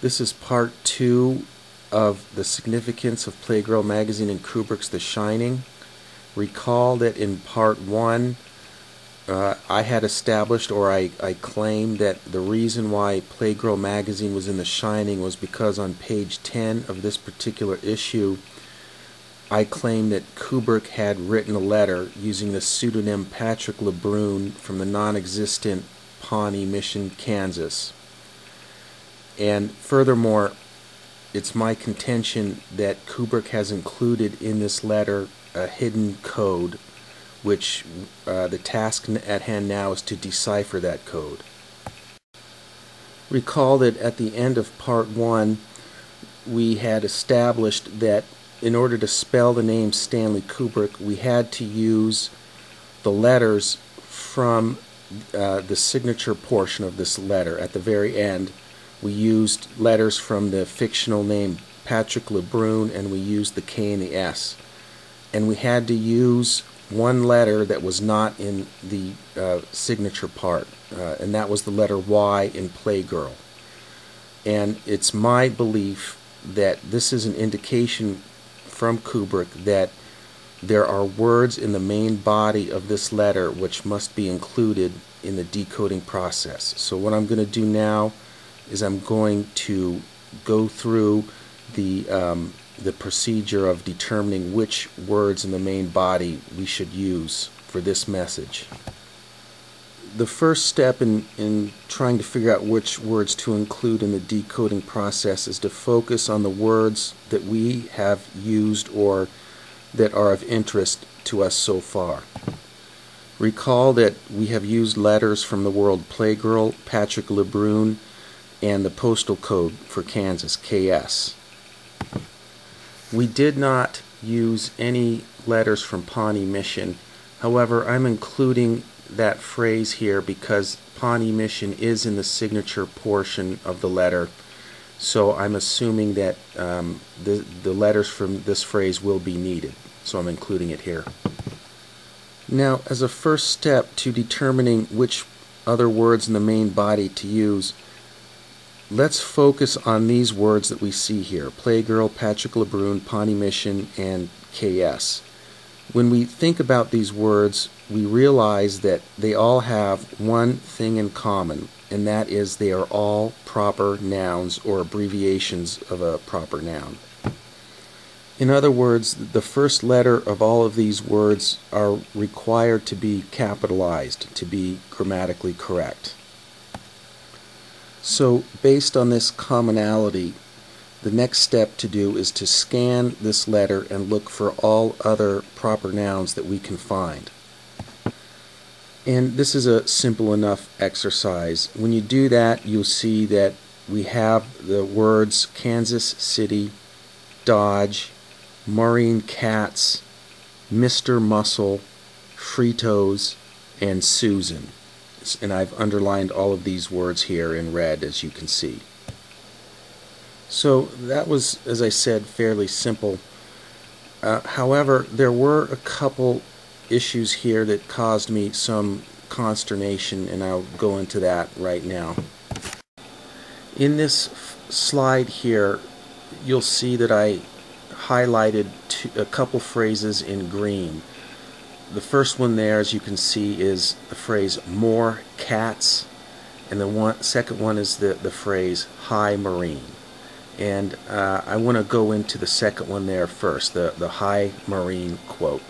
This is part 2 of the significance of Playgirl magazine and Kubrick's The Shining. Recall that in part 1 I had established, or I claimed, that the reason why Playgirl magazine was in The Shining was because on page 10 of this particular issue I claimed that Kubrick had written a letter using the pseudonym Patrick LeBrun from the non-existent Pawnee Mission, Kansas. And furthermore, it's my contention that Kubrick has included in this letter a hidden code, which the task at hand now is to decipher that code. Recall that at the end of part 1 we had established that in order to spell the name Stanley Kubrick we had to use the letters from the signature portion of this letter. At the very end we used letters from the fictional name Patrick LeBrun, and we used the K and the S. And we had to use one letter that was not in the signature part, and that was the letter Y in Playgirl. And it's my belief that this is an indication from Kubrick that there are words in the main body of this letter which must be included in the decoding process. So what I'm going to do now is I'm going to go through the procedure of determining which words in the main body we should use for this message. The first step in trying to figure out which words to include in the decoding process is to focus on the words that we have used or that are of interest to us so far. Recall that we have used letters from the word Playgirl, Patrick LeBrun, and the postal code for Kansas, KS. We did not use any letters from Pawnee Mission. However, I'm including that phrase here because Pawnee Mission is in the signature portion of the letter, so I'm assuming that the letters from this phrase will be needed, so I'm including it here. Now, as a first step to determining which other words in the main body to use, let's focus on these words that we see here: Playgirl, Patrick LeBrun, Pawnee Mission, and KS. When we think about these words, we realize that they all have one thing in common, and that is they are all proper nouns or abbreviations of a proper noun. In other words, the first letter of all of these words are required to be capitalized to be grammatically correct. So, based on this commonality, the next step to do is to scan this letter and look for all other proper nouns that we can find. And this is a simple enough exercise. When you do that, you'll see that we have the words Kansas City, Dodge, Maureen Katz, Mr. Muscle, Fritos, and Susan. And I've underlined all of these words here in red, as you can see. So that was, as I said, fairly simple. However, there were a couple issues here that caused me some consternation, and I'll go into that right now. In this slide here, you'll see that I highlighted a couple phrases in green. The first one there, as you can see, is the phrase "more cats," and the second one is the phrase "hi Marine." And I want to go into the second one there first, the "hi Marine" quote.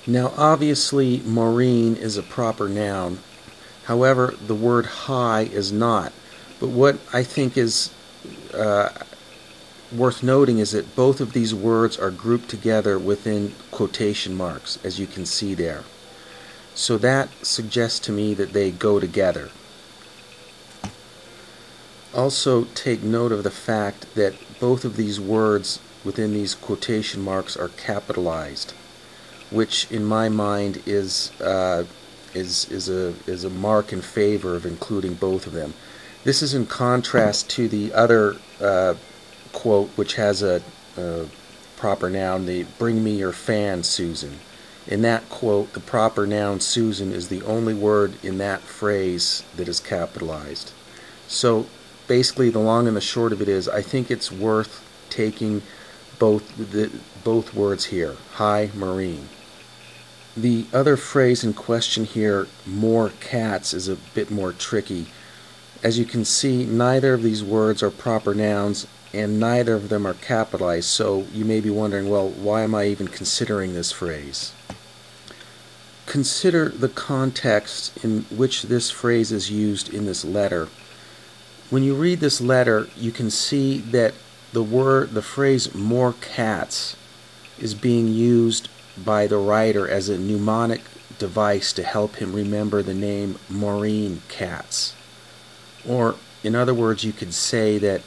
Now, obviously, Maureen is a proper noun. However, the word "hi" is not. But what I think is worth noting is that both of these words are grouped together within quotation marks, as you can see there. So that suggests to me that they go together. Also, take note of the fact that both of these words within these quotation marks are capitalized, which in my mind is a mark in favor of including both of them. This is in contrast to the other quote, which has a proper noun, the "bring me your fan, Susan." In that quote, the proper noun Susan is the only word in that phrase that is capitalized. So basically the long and the short of it is, I think it's worth taking both words here, hi Marine. The other phrase in question here, more cats, is a bit more tricky. As you can see, neither of these words are proper nouns and neither of them are capitalized, so you may be wondering, well, why am I even considering this phrase? Consider the context in which this phrase is used in this letter. When you read this letter, you can see that the phrase more cats is being used by the writer as a mnemonic device to help him remember the name Maureen Katz. Or, in other words, you could say that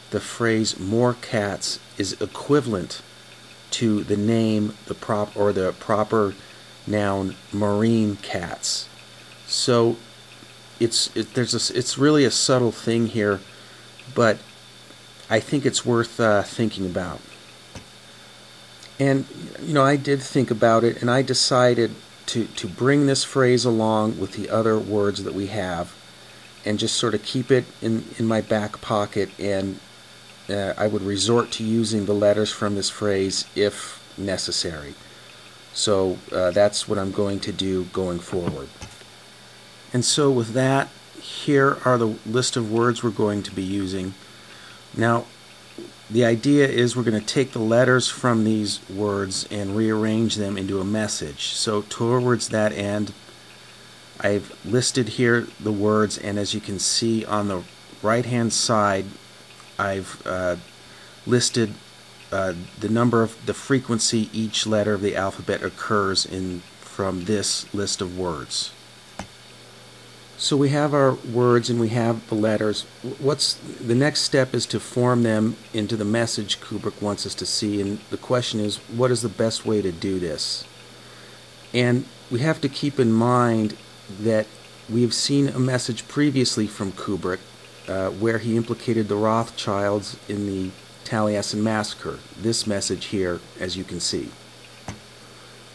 the phrase more cats is equivalent to the name, the proper noun Maureen Katz. So it's really a subtle thing here, but I think it's worth thinking about. And I did think about it, and I decided to bring this phrase along with the other words that we have, and just sort of keep it in my back pocket, and I would resort to using the letters from this phrase if necessary. So that's what I'm going to do going forward. And so with that, here are the list of words we're going to be using. Now, the idea is we're going to take the letters from these words and rearrange them into a message. So towards that end, I've listed here the words, and as you can see on the right-hand side, I've listed the frequency each letter of the alphabet occurs in from this list of words. So we have our words and we have the letters. The next step is to form them into the message Kubrick wants us to see, and the question is, what is the best way to do this? And we have to keep in mind that we've seen a message previously from Kubrick where he implicated the Rothschilds in the Taliesin massacre. This message here, as you can see.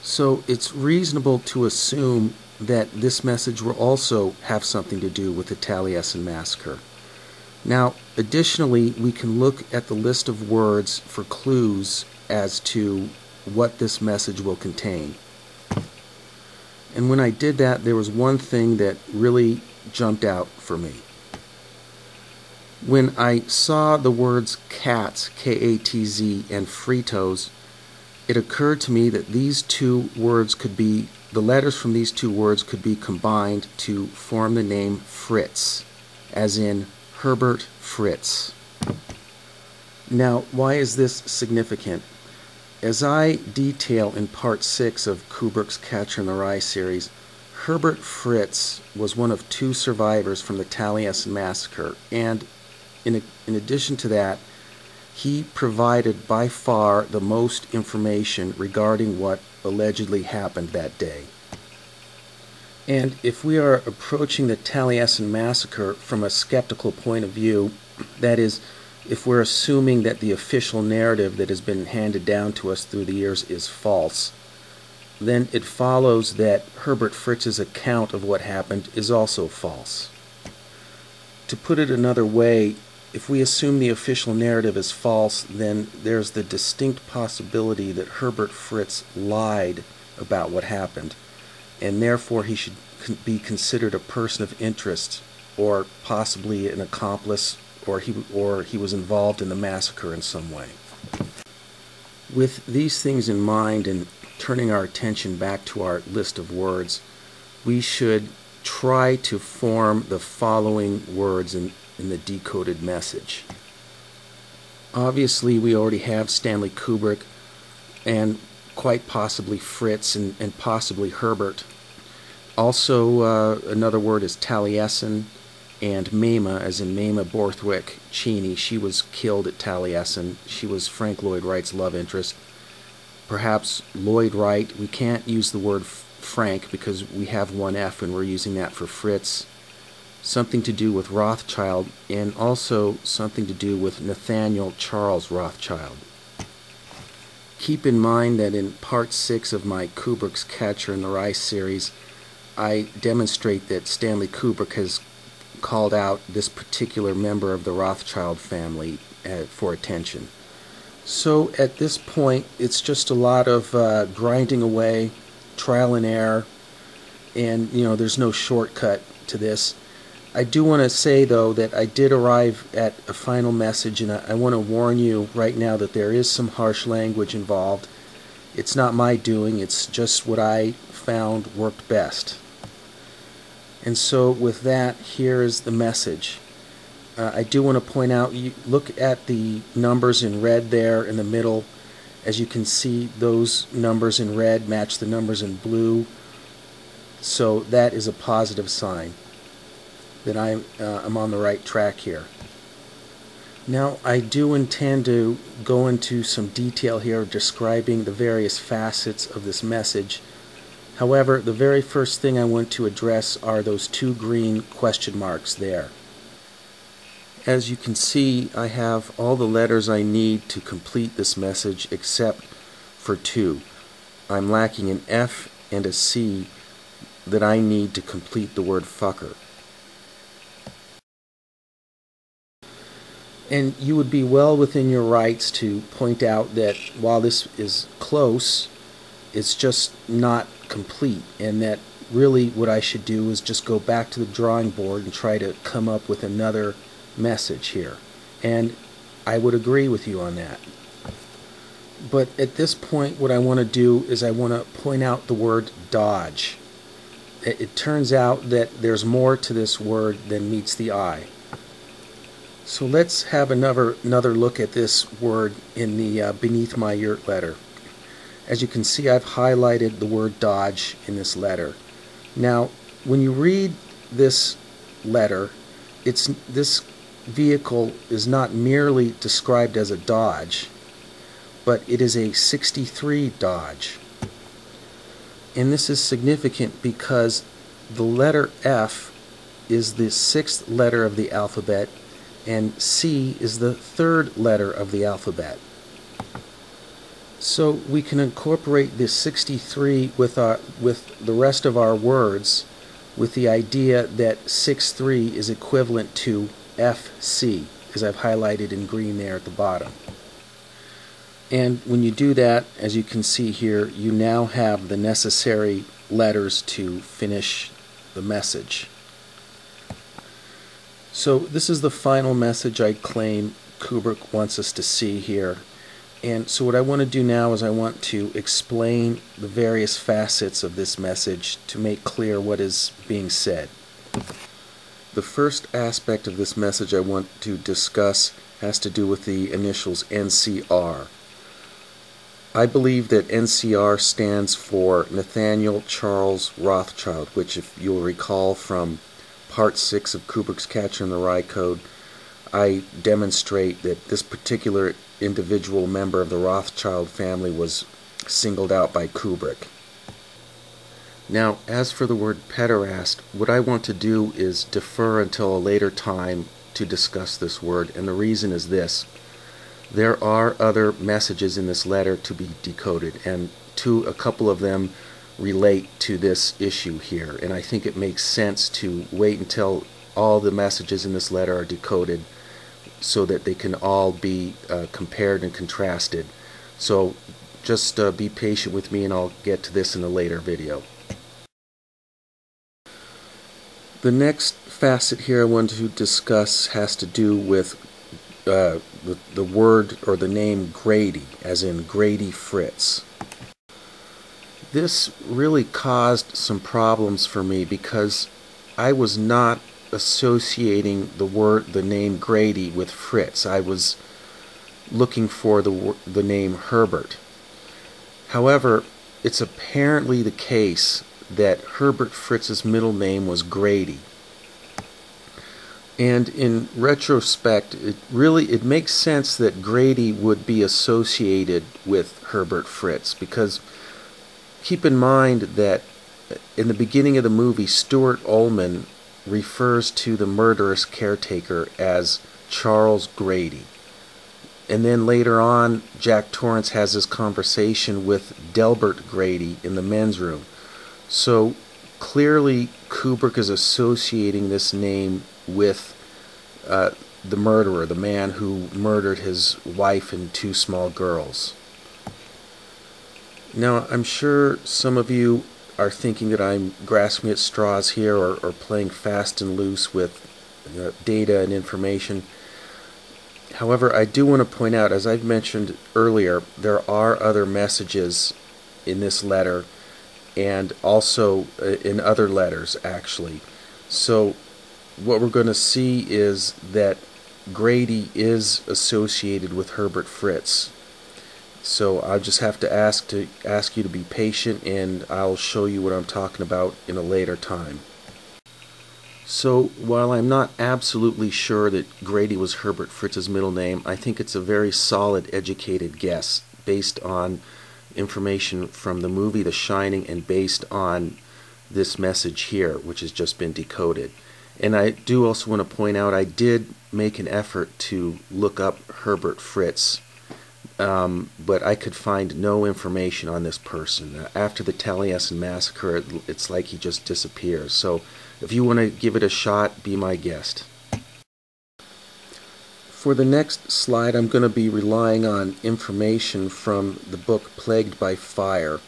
So it's reasonable to assume that this message will also have something to do with the Taliesin massacre. Now, additionally, we can look at the list of words for clues as to what this message will contain. And when I did that, there was one thing that really jumped out for me. When I saw the words cats, K-A-T-Z, and Fritos, it occurred to me that these two words could be, the letters from these two words could be combined to form the name Fritz, as in Herbert Fritz. Now, why is this significant? As I detail in Part 6 of Kubrick's Catcher in the Rye series, Herbert Fritz was one of two survivors from the Taliesin massacre, and in addition to that, he provided by far the most information regarding what allegedly happened that day. And if we are approaching the Taliesin massacre from a skeptical point of view, that is, if we're assuming that the official narrative that has been handed down to us through the years is false, then it follows that Herbert Fritz's account of what happened is also false. To put it another way, if we assume the official narrative is false, then there's the distinct possibility that Herbert Fritz lied about what happened, and therefore he should be considered a person of interest, or possibly an accomplice, or he was involved in the massacre in some way. With these things in mind, and turning our attention back to our list of words, we should try to form the following words in the decoded message. Obviously, we already have Stanley Kubrick, and quite possibly Fritz, and possibly Herbert. Also, another word is Taliesin, and Mama, as in Mama Borthwick Cheney. She was killed at Taliesin. She was Frank Lloyd Wright's love interest. Perhaps Lloyd Wright. We can't use the word Frank because we have one F and we're using that for Fritz. Something to do with Rothschild, and also something to do with Nathaniel Charles Rothschild. Keep in mind that in Part 6 of my Kubrick's Catcher in the Rye series, I demonstrate that Stanley Kubrick has called out this particular member of the Rothschild family for attention. So at this point, it's just a lot of grinding away, trial and error, and there's no shortcut to this. I do want to say, though, that I did arrive at a final message, and I want to warn you right now that there is some harsh language involved. It's not my doing, it's just what I found worked best. And so with that, here is the message. I do want to point out, you look at the numbers in red there in the middle. As you can see, those numbers in red match the numbers in blue. So that is a positive sign that I'm on the right track here. Now, I do intend to go into some detail here describing the various facets of this message. However, the very first thing I want to address are those two green question marks there. As you can see, I have all the letters I need to complete this message except for two. I'm lacking an F and a C that I need to complete the word fucker. And you would be well within your rights to point out that while this is close, it's just not complete, and that really what I should do is just go back to the drawing board and try to come up with another message here. And I would agree with you on that. But at this point, what I want to do is I want to point out the word dodge. It turns out that there's more to this word than meets the eye. So let's have another look at this word in the Beneath My Yurt letter. As you can see, I've highlighted the word dodge in this letter. Now, when you read this letter, this vehicle is not merely described as a Dodge, but it is a 63 Dodge. And this is significant because the letter F is the 6th letter of the alphabet, and C is the 3rd letter of the alphabet. So we can incorporate this 63 with the rest of our words with the idea that 6-3 is equivalent to FC, as I've highlighted in green there at the bottom. And when you do that, as you can see here, you now have the necessary letters to finish the message. So this is the final message I claim Kubrick wants us to see here. And so what I want to do now is I want to explain the various facets of this message to make clear what is being said. The first aspect of this message I want to discuss has to do with the initials NCR. I believe that NCR stands for Nathaniel Charles Rothschild, which, if you'll recall from Part 6 of Kubrick's Catcher in the Rye Code, I demonstrate that this particular individual member of the Rothschild family was singled out by Kubrick. Now, as for the word pederast, what I want to do is defer until a later time to discuss this word, and the reason is this. There are other messages in this letter to be decoded, and a couple of them relate to this issue here, and I think it makes sense to wait until all the messages in this letter are decoded so that they can all be compared and contrasted. So just be patient with me, and I'll get to this in a later video. The next facet here I want to discuss has to do with the word or the name Grady, as in Grady Fritz. This really caused some problems for me because I was not associating the name Grady with Fritz. I was looking for the name Herbert. However, it's apparently the case that Herbert Fritz's middle name was Grady. And in retrospect, it makes sense that Grady would be associated with Herbert Fritz, because keep in mind that in the beginning of the movie, Stuart Ullman refers to the murderous caretaker as Charles Grady. And then later on, Jack Torrance has this conversation with Delbert Grady in the men's room. So clearly Kubrick is associating this name with the murderer, the man who murdered his wife and two small girls. Now, I'm sure some of you are thinking that I'm grasping at straws here, or playing fast and loose with data and information. However, I do want to point out, as I've mentioned earlier, there are other messages in this letter, and also in other letters, actually. So what we're going to see is that Grady is associated with Herbert Fritz. So I'll just have to ask you to be patient, and I'll show you what I'm talking about in a later time. So while I'm not absolutely sure that Grady was Herbert Fritz's middle name, I think it's a very solid, educated guess based on information from the movie The Shining and based on this message here, which has just been decoded. And I do also want to point out, I did make an effort to look up Herbert Fritz, but I could find no information on this person. After the Taliesin massacre, it's like he just disappears. So if you want to give it a shot, be my guest. For the next slide, I'm going to be relying on information from the book Plagued by Fire,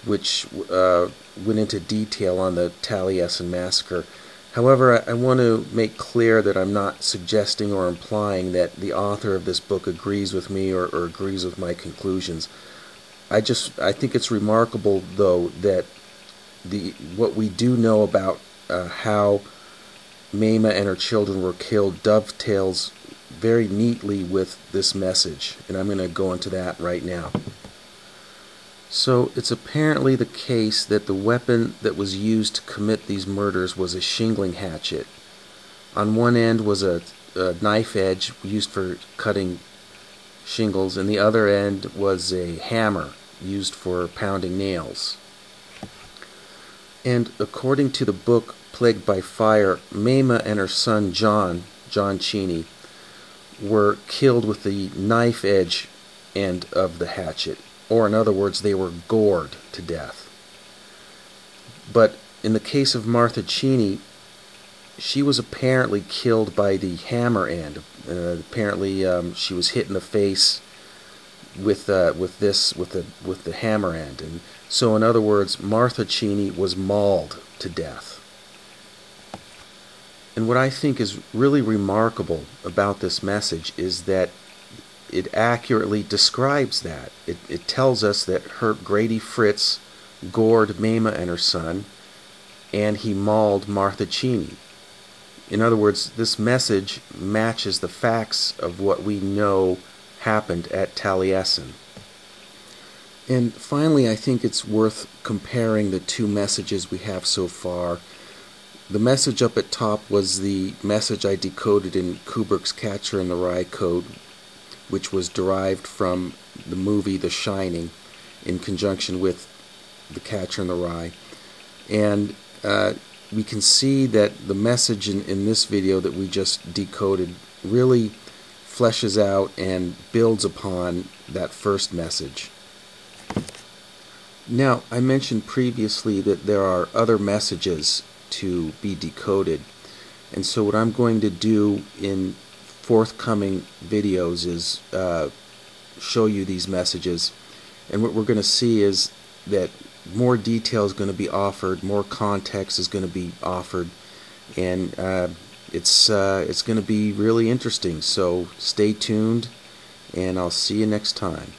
which went into detail on the Taliesin massacre. However, I want to make clear that I'm not suggesting or implying that the author of this book agrees with me or agrees with my conclusions. I think it's remarkable, though, that what we do know about how Mama and her children were killed dovetails very neatly with this message, and I'm going to go into that right now. So it's apparently the case that the weapon that was used to commit these murders was a shingling hatchet. On one end was a knife edge used for cutting shingles, and the other end was a hammer used for pounding nails. And according to the book Plagued by Fire, Mama and her son John Cheney, were killed with the knife edge end of the hatchet. Or in other words, they were gored to death. But in the case of Martha Cheney, she was apparently killed by the hammer end. Apparently, she was hit in the face with the hammer end, and so in other words, Martha Cheney was mauled to death. And what I think is really remarkable about this message is that it accurately describes that. It tells us that Grady Fritz gored Mama and her son, and he mauled Martha Cheney. In other words, this message matches the facts of what we know happened at Taliesin. And finally, I think it's worth comparing the two messages we have so far. The message up at top was the message I decoded in Kubrick's Catcher in the Rye code, which was derived from the movie The Shining in conjunction with The Catcher in the Rye. And we can see that the message in this video that we just decoded really fleshes out and builds upon that first message. Now, I mentioned previously that there are other messages to be decoded, and so what I'm going to do in forthcoming videos is show you these messages, and what we're going to see is that more detail is going to be offered, more context is going to be offered, and it's going to be really interesting. So stay tuned, and I'll see you next time.